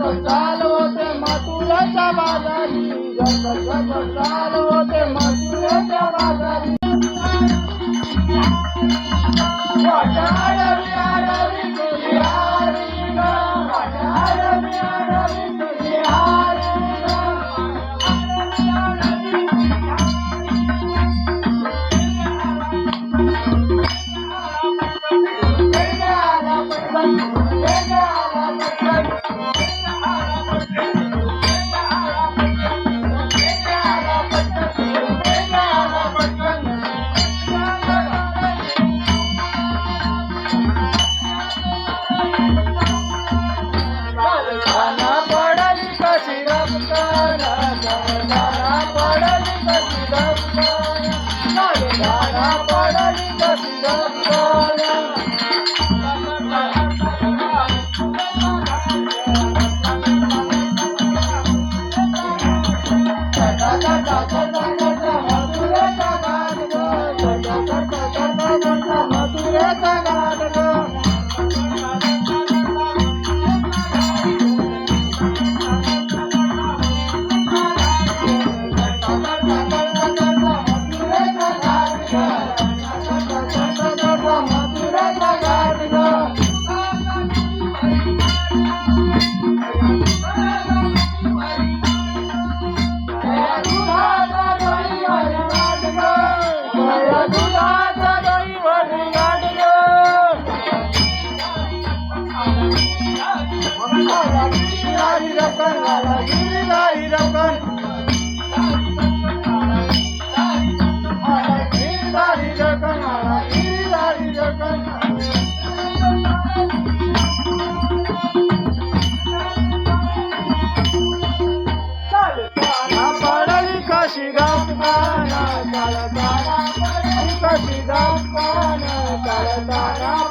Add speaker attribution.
Speaker 1: चाल होते मथुरेच्या बाजारी, जग चाल होते मथुरेच्या बाजारी. वाटाडवी आडवी तुझी हारी ग, वाटाडवी आडवी तुझी हारी ग. पडली कशी रपकन, जगताना पडली कशी रपकन, जगताना पडली कशी रपकन. मथुरेचा घाट ग, मथुरेचा घाट ग. पडली कशी गप्पान, चालताना पडली कशी गप्पान, चालताना